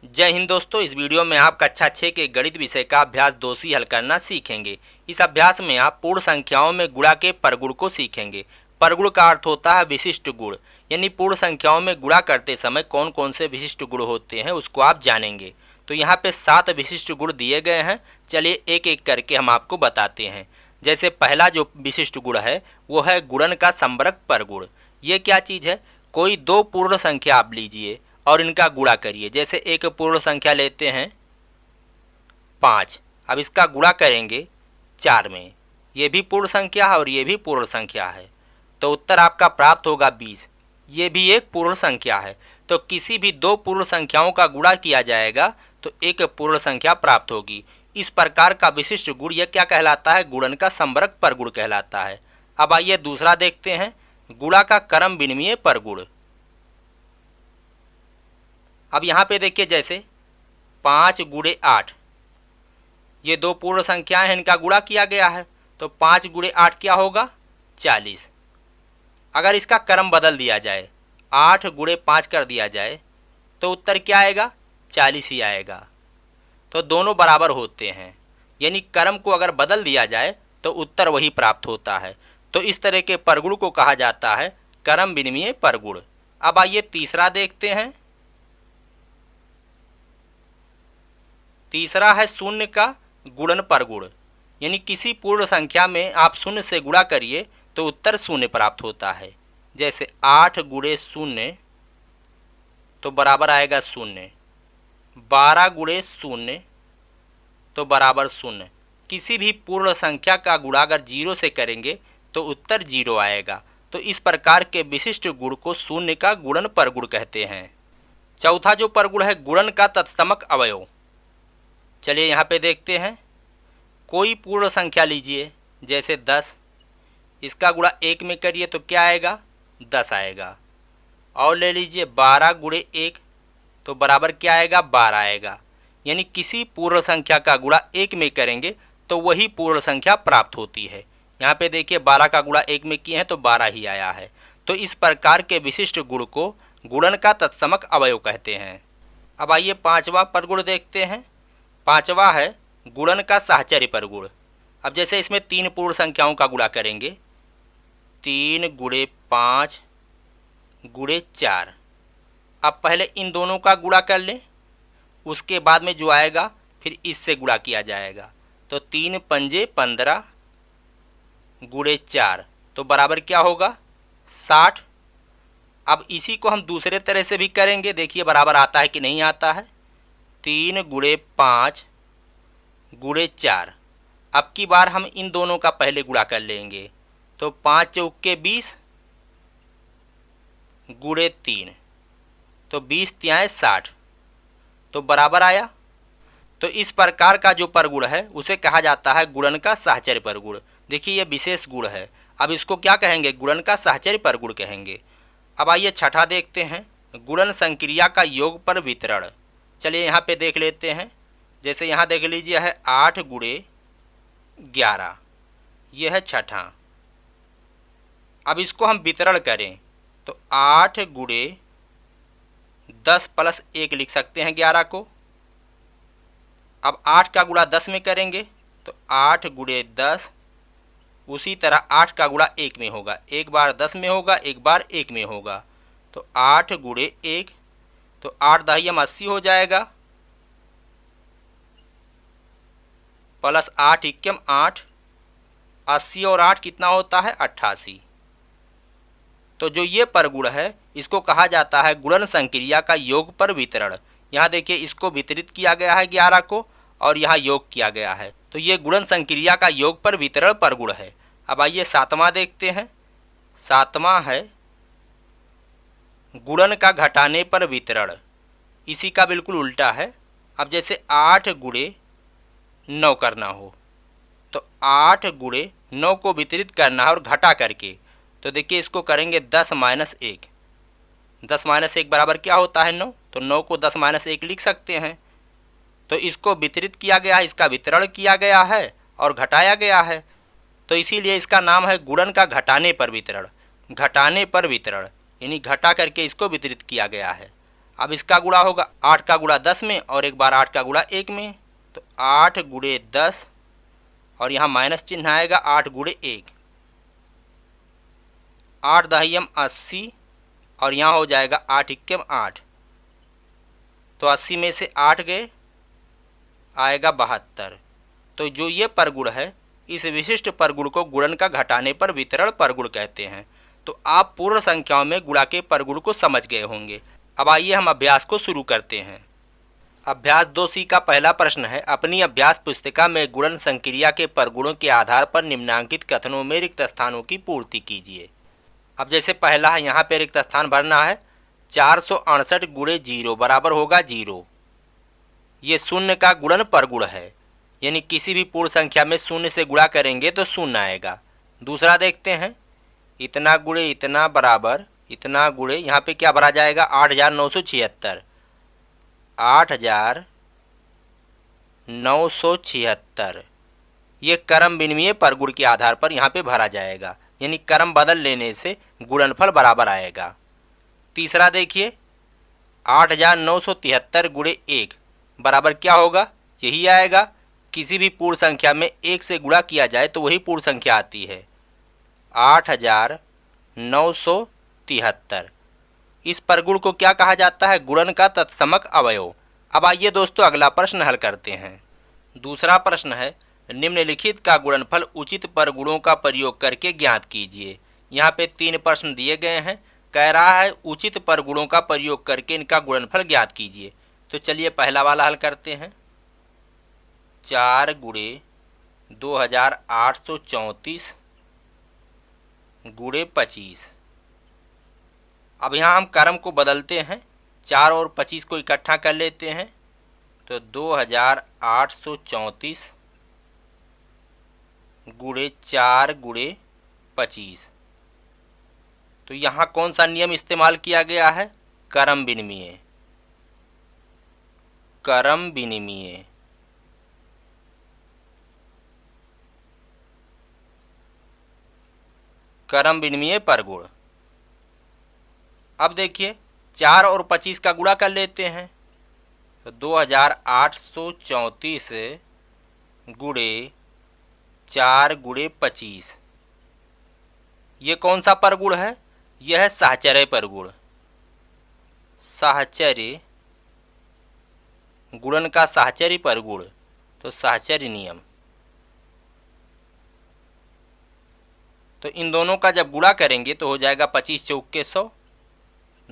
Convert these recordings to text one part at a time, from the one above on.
जय हिंद दोस्तों। इस वीडियो में आप कक्षा 6 के गणित विषय का अभ्यास 2C हल करना सीखेंगे। इस अभ्यास में आप पूर्ण संख्याओं में गुणा के परगुण को सीखेंगे। परगुण का अर्थ होता है विशिष्ट गुण, यानी पूर्ण संख्याओं में गुणा करते समय कौन कौन से विशिष्ट गुण होते हैं उसको आप जानेंगे। तो यहाँ पे 7 विशिष्ट गुण दिए गए हैं। चलिए एक एक करके हम आपको बताते हैं। जैसे पहला जो विशिष्ट गुण है वो है गुणन का संवर्ग परगुण। ये क्या चीज़ है? कोई दो पूर्ण संख्या आप लीजिए और इनका गुणा करिए। जैसे एक पूर्ण संख्या लेते हैं 5, अब इसका गुणा करेंगे 4 में। ये भी पूर्ण संख्या है और ये भी पूर्ण संख्या है, तो उत्तर आपका प्राप्त होगा 20। ये भी एक पूर्ण संख्या है, तो किसी भी दो पूर्ण संख्याओं का गुणा किया जाएगा तो एक पूर्ण संख्या प्राप्त होगी। इस प्रकार का विशिष्ट गुण यह क्या कहलाता है? गुणन का संवर्ग परगुण कहलाता है। अब आइए दूसरा देखते हैं, गुणा का क्रम विनिमय परगुण। अब यहाँ पे देखिए, जैसे 5 गुणे 8, ये दो पूर्ण संख्याएं हैं, इनका गुणा किया गया है, तो 5 गुणे 8 क्या होगा? 40। अगर इसका क्रम बदल दिया जाए, 8 गुणे 5 कर दिया जाए, तो उत्तर क्या आएगा? 40 ही आएगा। तो दोनों बराबर होते हैं, यानी क्रम को अगर बदल दिया जाए तो उत्तर वही प्राप्त होता है। तो इस तरह के परगुण को कहा जाता है क्रम विनिमय परगुण। अब आइए तीसरा देखते हैं। तीसरा है शून्य का गुणन परगुण, यानी किसी पूर्ण संख्या में आप शून्य से गुणा करिए तो उत्तर शून्य प्राप्त होता है। जैसे 8 गुणे 0 तो बराबर आएगा 0, 12 गुणे 0 तो बराबर 0। किसी भी पूर्ण संख्या का गुणा अगर 0 से करेंगे तो उत्तर 0 आएगा। तो इस प्रकार के विशिष्ट गुण को शून्य का गुणन परगुण कहते हैं। चौथा जो परगुण है गुणन का तत्समक अवयव। चलिए यहाँ पे देखते हैं, कोई पूर्ण संख्या लीजिए, जैसे 10, इसका गुणा 1 में करिए तो क्या आएगा? 10 आएगा। और ले लीजिए 12 गुणे 1 तो बराबर क्या आएगा? 12 आएगा। यानी किसी पूर्ण संख्या का गुणा 1 में करेंगे तो वही पूर्ण संख्या प्राप्त होती है। यहाँ पे देखिए 12 का गुणा 1 में किए हैं तो 12 ही आया है। तो इस प्रकार के विशिष्ट गुण को गुणन का तत्समक अवयव कहते हैं। अब आइए पांचवा परगुण देखते हैं। पांचवा है गुणन का साहचर्य परगुण। अब जैसे इसमें 3 पूर्ण संख्याओं का गुणा करेंगे, 3 गुणे 5 गुणे 4। अब पहले इन दोनों का गुणा कर लें, उसके बाद में जो आएगा फिर इससे गुणा किया जाएगा। तो 3 पंजे 15 गुणे 4 तो बराबर क्या होगा? 60। अब इसी को हम दूसरे तरह से भी करेंगे, देखिए बराबर आता है कि नहीं आता है। 3 गुणे 5 गुणे 4। अब की बार हम इन दोनों का पहले गुणा कर लेंगे, तो 5 चौके 20 गुणे 3 तो 20 तियाएं 60 तो बराबर आया। तो इस प्रकार का जो परगुण है उसे कहा जाता है गुणन का साहचर्य परगुण। देखिए ये विशेष गुण है, अब इसको क्या कहेंगे? गुणन का साहचर्य परगुण कहेंगे। अब आइए छठा देखते हैं, गुणन संक्रिया का योग पर वितरण। चलिए यहाँ पे देख लेते हैं, जैसे यहाँ देख लीजिए है 8 गुणे 11, यह है छठा। अब इसको हम वितरण करें तो 8 गुणे 10 प्लस 1 लिख सकते हैं 11 को। अब 8 का गुणा 10 में करेंगे तो 8 गुणे 10, उसी तरह 8 का गुणा 1 में होगा, एक बार 10 में होगा, एक बार 1 में होगा। तो 8 गुणे 1 तो 8 दहियम 80 हो जाएगा, प्लस 8 इक्यम 8, 80 और 8 कितना होता है? 88। तो जो ये परगुण है इसको कहा जाता है गुणन संक्रिया का योग पर वितरण। यहाँ देखिए इसको वितरित किया गया है 11 को और यहाँ योग किया गया है, तो ये गुणन संक्रिया का योग पर वितरण परगुण है। अब आइए सातवां देखते हैं। सातवां है गुणन का घटाने पर वितरण। इसी का बिल्कुल उल्टा है। अब जैसे 8 गुणे 9 करना हो तो 8 गुणे 9 को वितरित करना है और घटा करके, तो देखिए इसको करेंगे 10 माइनस 1। 10 माइनस 1 बराबर क्या होता है? 9। तो 9 को 10 माइनस 1 लिख सकते हैं। तो इसको वितरित किया गया है, इसका वितरण किया गया है और घटाया गया है, तो इसीलिए इसका नाम है गुणन का घटाने पर वितरण। घटाने पर वितरण यानी घटा करके इसको वितरित किया गया है। अब इसका गुणा होगा 8 का गुणा 10 में और एक बार 8 का गुणा 1 में, तो 8 गुणे 10 और यहाँ माइनस चिन्ह आएगा 8 गुणे 1, 8 दहियम 80 और यहाँ हो जाएगा 8 इक्कम 8, तो 80 में से 8 गए आएगा 72। तो जो ये परगुण है, इस विशिष्ट परगुण को गुणन का घटाने पर वितरण परगुण कहते हैं। तो आप पूर्ण संख्याओं में गुणा के परगुण को समझ गए होंगे। अब आइए हम अभ्यास को शुरू करते हैं। अभ्यास 2C का पहला प्रश्न है, अपनी अभ्यास पुस्तिका में गुणन संक्रिया के परगुणों के आधार पर निम्नांकित कथनों में रिक्त स्थानों की पूर्ति कीजिए। अब जैसे पहला है, यहाँ पे रिक्त स्थान भरना है। 468 गुणे 0 बराबर होगा 0। ये शून्य का गुणन परगुण है, यानी किसी भी पूर्ण संख्या में शून्य से गुणा करेंगे तो शून्य आएगा। दूसरा देखते हैं, इतना गुणे इतना बराबर इतना गुणे, यहाँ पे क्या भरा जाएगा 8976, 8976 ये क्रम विनिमय परगुण के आधार पर यहाँ पे भरा जाएगा, यानी क्रम बदल लेने से गुणनफल बराबर आएगा। तीसरा देखिए, 8973 गुणे 1 बराबर क्या होगा, यही आएगा। किसी भी पूर्ण संख्या में 1 से गुणा किया जाए तो वही पूर्ण संख्या आती है, 8973। इस परगुण को क्या कहा जाता है, गुणन का तत्समक अवयव। अब आइए दोस्तों अगला प्रश्न हल करते हैं। दूसरा प्रश्न है, निम्नलिखित का गुणनफल उचित परगुणों का प्रयोग करके ज्ञात कीजिए। यहाँ पे 3 प्रश्न दिए गए हैं, कह रहा है उचित परगुणों का प्रयोग करके इनका गुणनफल ज्ञात कीजिए। तो चलिए पहला वाला हल करते हैं। 4 गुणे 2834 गुणे 25। अब यहाँ हम क्रम को बदलते हैं, 4 और 25 को इकट्ठा कर लेते हैं, तो 2834 गुणे 4 गुणे 25। तो यहाँ कौन सा नियम इस्तेमाल किया गया है, क्रम विनिमय। क्रम विनिमय क्रम विनिमय परगुण। अब देखिए 4 और 25 का गुणा कर लेते हैं, तो 2834 गुणे 4 गुणे 25। ये कौन सा परगुण है, यह है साहचर्य परगुण। साहचर्य गुणन का साहचर्य परगुण, तो साहचर्य नियम। तो इन दोनों का जब गुणा करेंगे तो हो जाएगा 25 चौके 100,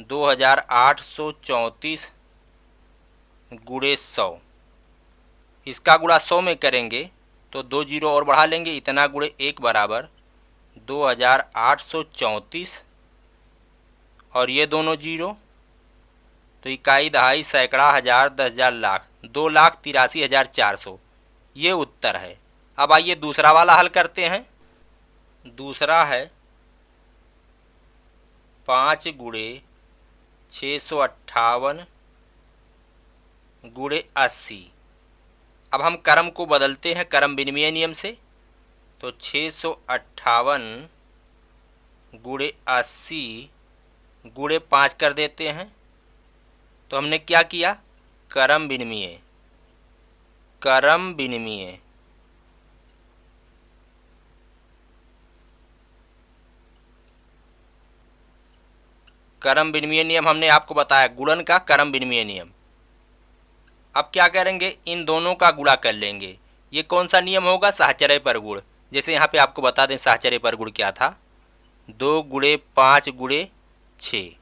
2834 गुणे 100। इसका गुणा 100 में करेंगे तो 2 जीरो और बढ़ा लेंगे, इतना गुणे 1 बराबर 2834 और ये दोनों जीरो, तो इकाई दहाई सैकड़ा हजार 10,000 लाख 2,83,400 ये उत्तर है। अब आइए दूसरा वाला हल करते हैं। दूसरा है 5 गुणे 658 गुणे 80। अब हम क्रम को बदलते हैं क्रम विनिमय नियम से, तो 658 गुणे 80 गुणे 5 कर देते हैं। तो हमने क्या किया, क्रम विनिमय। क्रम विनिमय क्रम विनिमय नियम हमने आपको बताया, गुणन का क्रम विनिमय नियम। अब क्या करेंगे, इन दोनों का गुणा कर लेंगे। ये कौन सा नियम होगा, साहचर्य परगुण। जैसे यहाँ पे आपको बता दें साहचर्य परगुण क्या था, 2 गुणे 5 गुणे 6।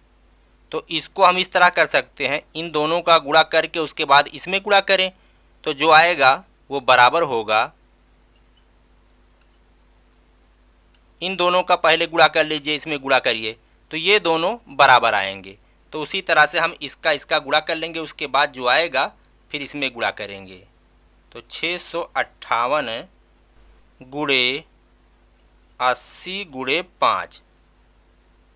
तो इसको हम इस तरह कर सकते हैं, इन दोनों का गुणा करके उसके बाद इसमें गुणा करें, तो जो आएगा वो बराबर होगा, इन दोनों का पहले गुणा कर लीजिए, इसमें गुणा करिए, तो ये दोनों बराबर आएंगे। तो उसी तरह से हम इसका गुणा कर लेंगे, उसके बाद जो आएगा फिर इसमें गुणा करेंगे। तो 658 गुणे 80 गुणे 5,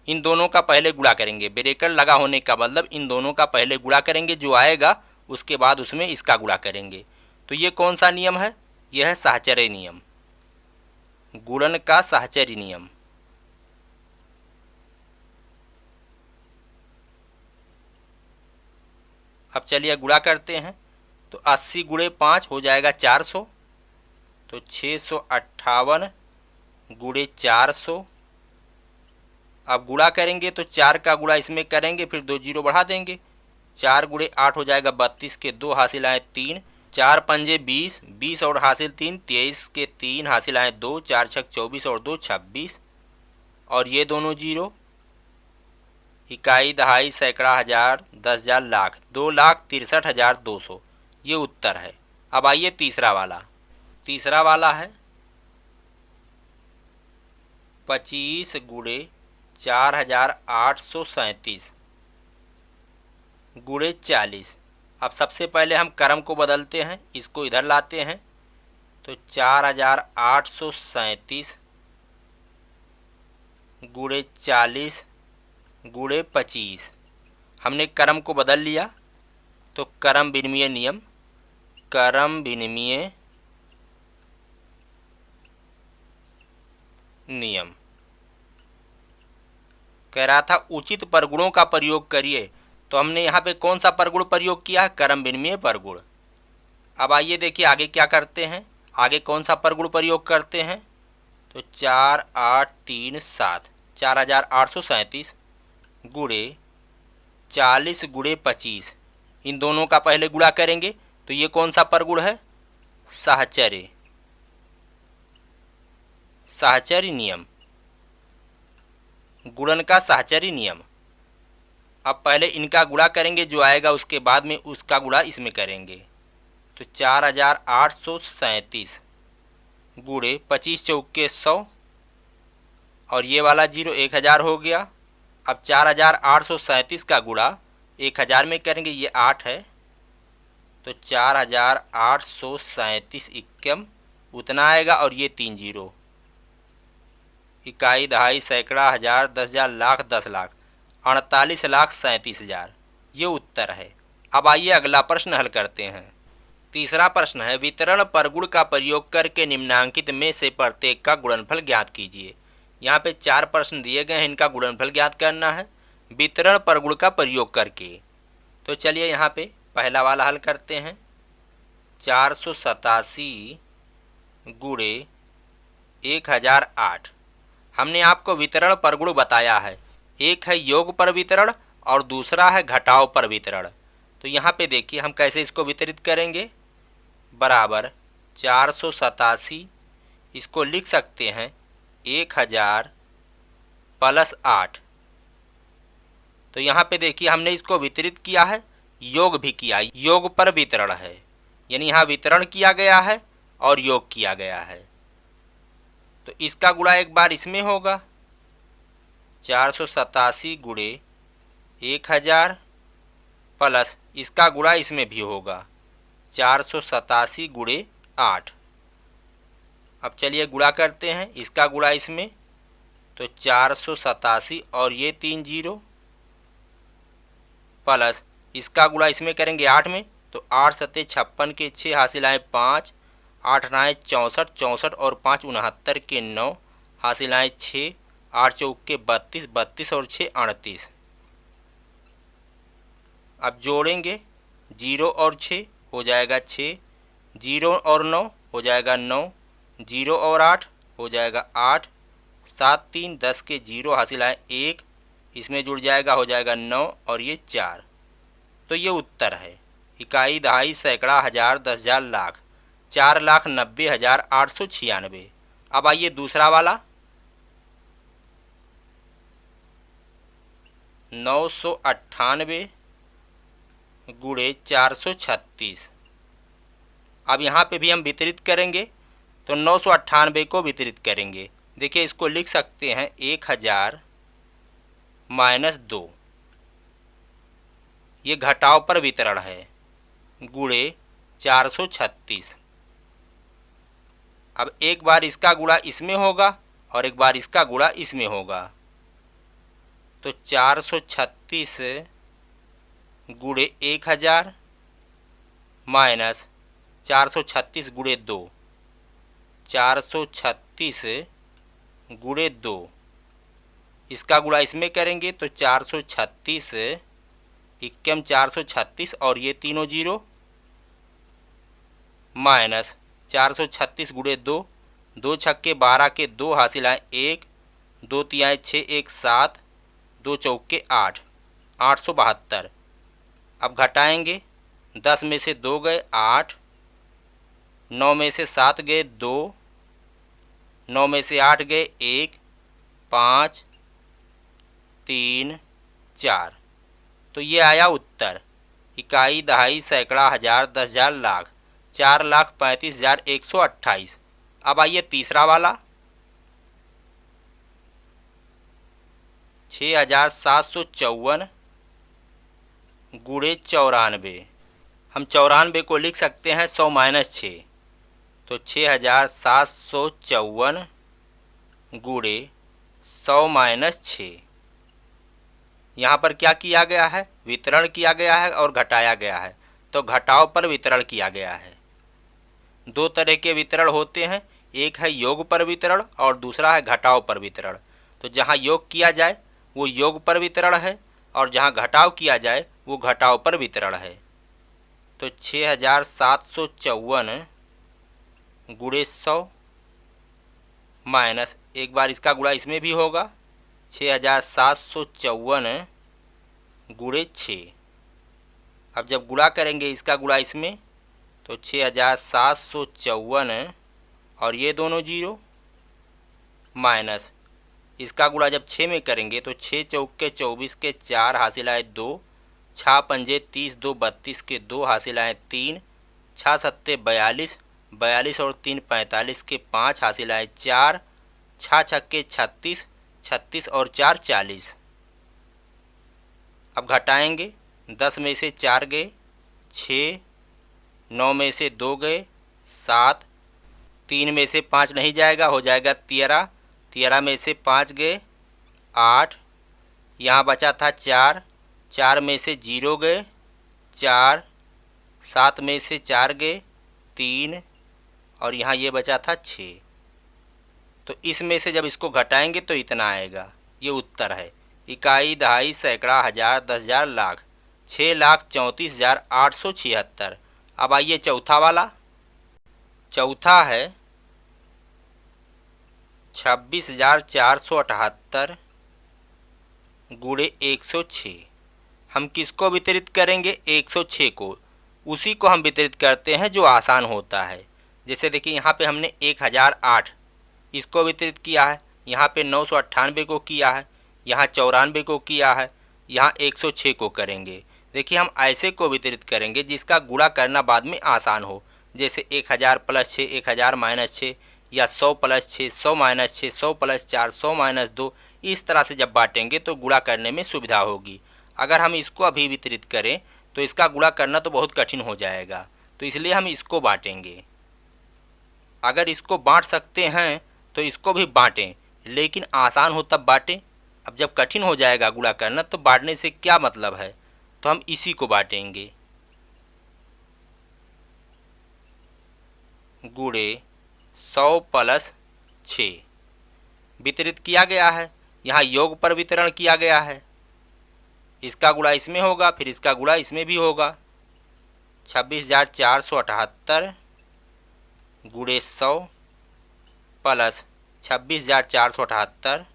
इन दोनों का पहले गुणा करेंगे। ब्रैकेट लगा होने का मतलब इन दोनों का पहले गुणा करेंगे, जो आएगा उसके बाद उसमें इसका गुणा करेंगे। तो ये कौन सा नियम है, यह है साहचर्य नियम, गुणन का साहचर्य नियम। अब चलिए गुणा करते हैं। तो 80 गुणे 5 हो जाएगा 400, तो 658 गुणे 400। अब गुणा करेंगे तो 4 का गुणा इसमें करेंगे, फिर 2 जीरो बढ़ा देंगे। 4 गुणे 8 हो जाएगा 32 के 2 हासिल आए 3, 4 पंजे 20, 20 और हासिल 3, 23 के 3 हासिल आए 2, 4 छक 24 और 2 26, और ये दोनों जीरो। इकाई, दहाई, सैकड़ा, हजार, 10,000, लाख, 2,63,200 ये उत्तर है। अब आइए तीसरा वाला। तीसरा वाला है 25 गुणे 4,837 गुणे 40। अब सबसे पहले हम क्रम को बदलते हैं, इसको इधर लाते हैं। तो 4,837 गुणे 40 गुणे 25। हमने क्रम को बदल लिया। तो क्रम विनिमय नियम, क्रम विनिमय नियम कह रहा था उचित परगुणों का प्रयोग करिए। तो हमने यहाँ पे कौन सा परगुण प्रयोग किया है? क्रम विनिमय परगुण। अब आइए देखिए आगे क्या करते हैं। आगे कौन सा परगुण प्रयोग करते हैं? तो 4,837 4,837 गुणे 40 गुणे 25, इन दोनों का पहले गुणा करेंगे। तो ये कौन सा परगुण है? साहचर्य, साहचर्य नियम, गुणन का साहचर्य नियम। अब पहले इनका गुणा करेंगे, जो आएगा उसके बाद में उसका गुणा इसमें करेंगे। तो 4,837 गुणे 25 चौके 100, और ये वाला जीरो 1,000 हो गया। अब 4,837 का गुणा 1,000 में करेंगे, ये 8 है। तो 4,837 इक्कम उतना आएगा, और ये 3 जीरो। इकाई, दहाई, सैकड़ा, हजार, 10,000, लाख, 10 लाख, 48,37,000 ये उत्तर है। अब आइए अगला प्रश्न हल करते हैं। तीसरा प्रश्न है वितरण परगुण का प्रयोग करके निम्नांकित में से प्रत्येक का गुणनफल ज्ञात कीजिए। यहाँ पे 4 प्रश्न दिए गए हैं, इनका गुणनफल ज्ञात करना है वितरण परगुण का प्रयोग करके। तो चलिए यहाँ पे पहला वाला हल करते हैं। 487 गुणे 1,008। हमने आपको वितरण परगुण बताया है, एक है योग पर वितरण और दूसरा है घटाव पर वितरण। तो यहाँ पे देखिए हम कैसे इसको वितरित करेंगे। बराबर 487, इसको लिख सकते हैं 1,000 प्लस 8। तो यहाँ पे देखिए हमने इसको वितरित किया है, योग भी किया, योग पर वितरण है, यानी यहाँ वितरण किया गया है और योग किया गया है। तो इसका गुणा एक बार इसमें होगा, 487 गुणे 1,000 प्लस इसका गुणा इसमें भी होगा, 487 गुणे 8। अब चलिए गुणा करते हैं, इसका गुणा इसमें। तो 487 और ये 3 जीरो प्लस इसका गुणा इसमें करेंगे 8 में। तो 8 सत्ते 56 के 6 हासिल आए 5, 8 9 64, 64 और 5 69 के 9 हासिल आए 6, 8 चौके 32, 32 और 6 38। अब जोड़ेंगे, 0 और 6 हो जाएगा 6, 0 और 9 हो जाएगा 9, 0 और 8 हो जाएगा 8, 7 3 10 के 0 हासिल आए 1, इसमें जुड़ जाएगा हो जाएगा 9 और ये 4। तो ये उत्तर है। इकाई, दहाई, सैकड़ा, हजार, 10,000, लाख, 4,90,896। अब आइए दूसरा वाला 998 गुणे 436। अब यहाँ पे भी हम वितरित करेंगे। तो 998 को वितरित करेंगे, देखिए इसको लिख सकते हैं 1,000 माइनस 2, ये घटाव पर वितरण है, गुणे 436। अब एक बार इसका गुणा इसमें होगा और एक बार इसका गुणा इसमें होगा। तो 436 गुणे 1,000 माइनस 436 गुणे 2, 436 गुणे 2, इसका गुणा इसमें करेंगे। तो 436 इक्कम 436 और ये तीनों जीरो, माइनस 436 गुणे 2, 2 छक्के 12 के 2 हासिल आए 1, 2 तिहाई 6, 1 7, 2 चौके 8, 872। अब घटाएंगे, 10 में से 2 गए 8, 9 में से 7 गए 2, 9 में से 8 गए 1, 5, 3, 4। तो ये आया उत्तर। इकाई, दहाई, सैकड़ा, हजार, 10,000, लाख, 4,35,128। अब आइए तीसरा वाला, 6,754 गुणे 94। हम 94 को लिख सकते हैं 100 माइनस 6, तो 6,754 गुणे 100 माइनस 6। यहाँ पर क्या किया गया है? वितरण किया गया है और घटाया गया है, तो घटाव पर वितरण किया गया है। दो तरह के वितरण होते हैं, एक है योग पर वितरण और दूसरा है घटाव पर वितरण। तो जहाँ योग किया जाए वो योग पर वितरण है और जहाँ घटाव किया जाए वो घटाव पर वितरण है। तो 6,754 गुणे 100 माइनस, एक बार इसका गुणा इसमें भी होगा, 6,754 गुणे 6। अब जब गुणा करेंगे इसका गुणा इसमें, तो 6,754 और ये दोनों जीरो, माइनस इसका गुणा जब 6 में करेंगे तो 6 चौके 24 के 4 हासिल आए 2, 6 पंजे 30, 2 32 के 2 हासिल आए 3, 6 सत्ते 42, 42 और 3 45 के 5 हासिल आए 4, 6 छक्के 36, 36 और 4 40। अब घटाएंगे, 10 में से 4 गए 6, 9 में से 2 गए 7, 3 में से 5 नहीं जाएगा, हो जाएगा 13, 13 में से 5 गए 8, यहाँ बचा था 4, 4 में से 0 गए 4, 7 में से 4 गए 3 और यहाँ ये बचा था 6। तो इसमें से जब इसको घटाएंगे तो इतना आएगा, ये उत्तर है। इकाई, दहाई, सैकड़ा, हजार, 10,000, लाख, 6,34,876। अब आइए चौथा वाला, चौथा है 26,478 गुणे 106। हम किसको वितरित करेंगे? 106 को। उसी को हम वितरित करते हैं जो आसान होता है। जैसे देखिए यहाँ पे हमने 1008 इसको वितरित किया है, यहाँ पे 998 को किया है, यहाँ 94 को किया है, यहाँ 106 को करेंगे। देखिए हम ऐसे को वितरित करेंगे जिसका गुणा करना बाद में आसान हो, जैसे 1000 प्लस 6, 1000 माइनस 6, या 100 प्लस 6, 100 माइनस 6, 100 प्लस 4, 100 माइनस 2। इस तरह से जब बांटेंगे तो गुणा करने में सुविधा होगी। अगर हम इसको अभी वितरित करें तो इसका गुणा करना तो बहुत कठिन हो जाएगा, तो इसलिए हम इसको बांटेंगे। अगर इसको बांट सकते हैं तो इसको भी बांटें, लेकिन आसान हो तब बांटें। अब जब कठिन हो जाएगा गुणा करना तो बांटने से क्या मतलब है, तो हम इसी को बांटेंगे। गुणे 100 प्लस 6 वितरित किया गया है, यहाँ योग पर वितरण किया गया है। इसका गुणा इसमें होगा, फिर इसका गुणा इसमें भी होगा। 26,478 गुणे 100 प्लस 26,478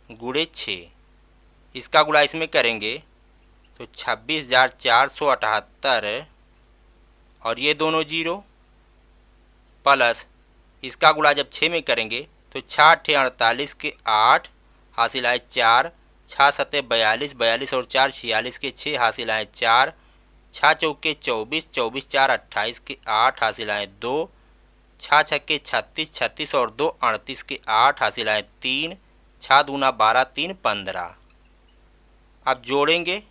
गुणे 6। इसका गुणा इसमें करेंगे तो 26,478 और ये दोनों जीरो, प्लस इसका गुणा जब 6 में करेंगे तो 6 8 48 के 8 हासिल आए 4, 6 7 42, 42 और 4 46 के 6 हासिल आए 4, 6 चौके 24, 24 4 28 के 8 हासिल आए 2, 6 छक्के 36, 36 और 2 38 के 8 हासिल आए 3, 6 दूना 12, 3 15। अब जोड़ेंगे,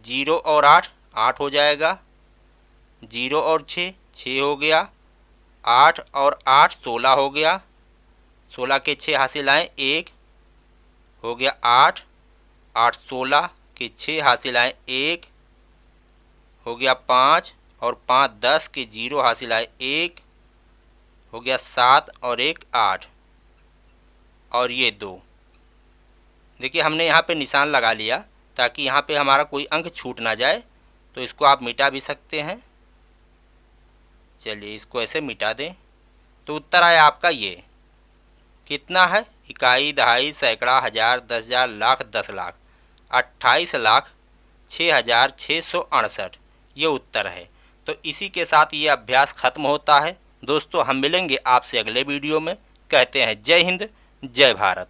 0 और 8 8 हो जाएगा, 0 और 6 6 हो गया, 8 और 8 16 हो गया, 16 के 6 हासिल आए 1 हो गया 8, 8 16 के 6 हासिल आए 1 हो गया 5 और 5 10 के 0 हासिल आए 1 हो गया 7 और 1 8 और ये 2। देखिए हमने यहाँ पे निशान लगा लिया ताकि यहाँ पे हमारा कोई अंक छूट ना जाए, तो इसको आप मिटा भी सकते हैं। चलिए इसको ऐसे मिटा दें। तो उत्तर आया आपका ये, कितना है, इकाई, दहाई, सैकड़ा, हजार, 10,000, लाख, 10 लाख, 28,06,668 ये उत्तर है। तो इसी के साथ ये अभ्यास खत्म होता है। दोस्तों हम मिलेंगे आपसे अगले वीडियो में। कहते हैं जय हिंद, जय भारत।